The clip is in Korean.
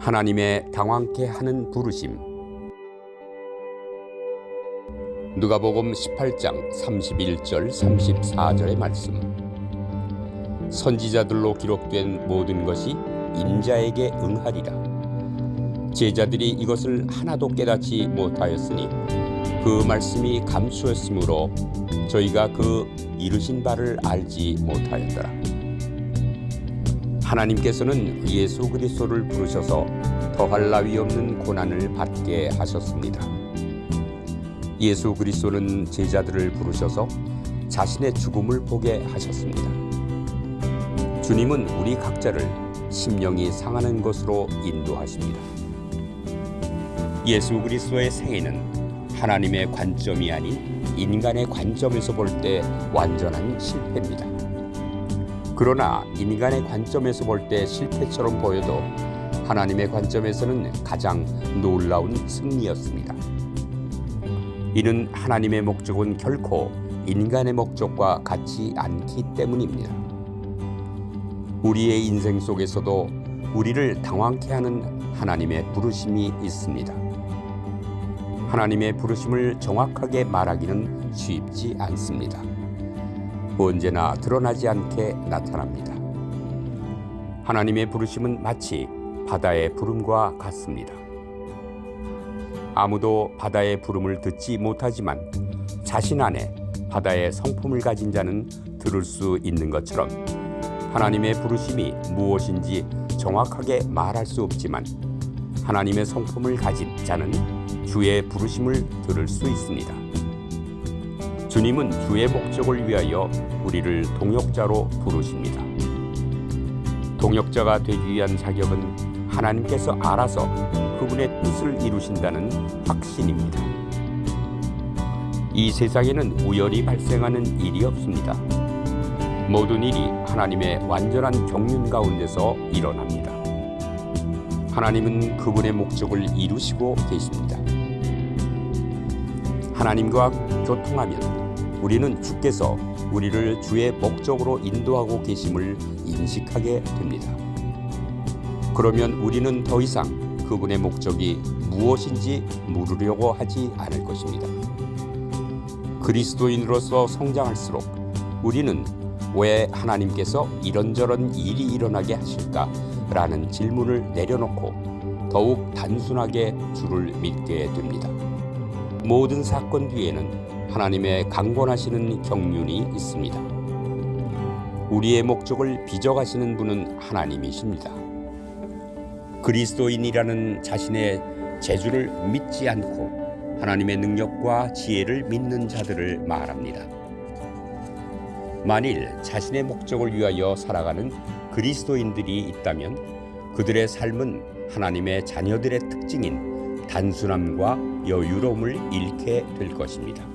하나님의 당황케 하는 부르심. 누가복음 18장 31절 34절의 말씀. 선지자들로 기록된 모든 것이 인자에게 응하리라. 제자들이 이것을 하나도 깨닫지 못하였으니 그 말씀이 감수였으므로 저희가 그 이르신 바를 알지 못하였더라. 하나님께서는 예수 그리스도를 부르셔서 더할 나위 없는 고난을 받게 하셨습니다. 예수 그리스도는 제자들을 부르셔서 자신의 죽음을 보게 하셨습니다. 주님은 우리 각자를 심령이 상하는 것으로 인도하십니다. 예수 그리스도의 생애는 하나님의 관점이 아닌 인간의 관점에서 볼 때 완전한 실패입니다. 그러나 인간의 관점에서 볼 때 실패처럼 보여도 하나님의 관점에서는 가장 놀라운 승리였습니다. 이는 하나님의 목적은 결코 인간의 목적과 같지 않기 때문입니다. 우리의 인생 속에서도 우리를 당황케 하는 하나님의 부르심이 있습니다. 하나님의 부르심을 정확하게 말하기는 쉽지 않습니다. 언제나 드러나지 않게 나타납니다. 하나님의 부르심은 마치 바다의 부름과 같습니다. 아무도 바다의 부름을 듣지 못하지만 자신 안에 바다의 성품을 가진 자는 들을 수 있는 것처럼 하나님의 부르심이 무엇인지 정확하게 말할 수 없지만 하나님의 성품을 가진 자는 주의 부르심을 들을 수 있습니다. 주님은 주의 목적을 위하여 우리를 동역자로 부르십니다. 동역자가 되기 위한 자격은 하나님께서 알아서 그분의 뜻을 이루신다는 확신입니다. 이 세상에는 우연히 발생하는 일이 없습니다. 모든 일이 하나님의 완전한 경륜 가운데서 일어납니다. 하나님은 그분의 목적을 이루시고 계십니다. 하나님과 교통하면 우리는 주께서 우리를 주의 목적으로 인도하고 계심을 인식하게 됩니다. 그러면 우리는 더 이상 그분의 목적이 무엇인지 물으려고 하지 않을 것입니다. 그리스도인으로서 성장할수록 우리는 왜 하나님께서 이런저런 일이 일어나게 하실까라는 질문을 내려놓고 더욱 단순하게 주를 믿게 됩니다. 모든 사건 뒤에는 하나님의 강권하시는 경륜이 있습니다. 우리의 목적을 빚어가시는 분은 하나님이십니다. 그리스도인이라는 자신의 재주를 믿지 않고 하나님의 능력과 지혜를 믿는 자들을 말합니다. 만일 자신의 목적을 위하여 살아가는 그리스도인들이 있다면 그들의 삶은 하나님의 자녀들의 특징인 단순함과 여유로움을 잃게 될 것입니다.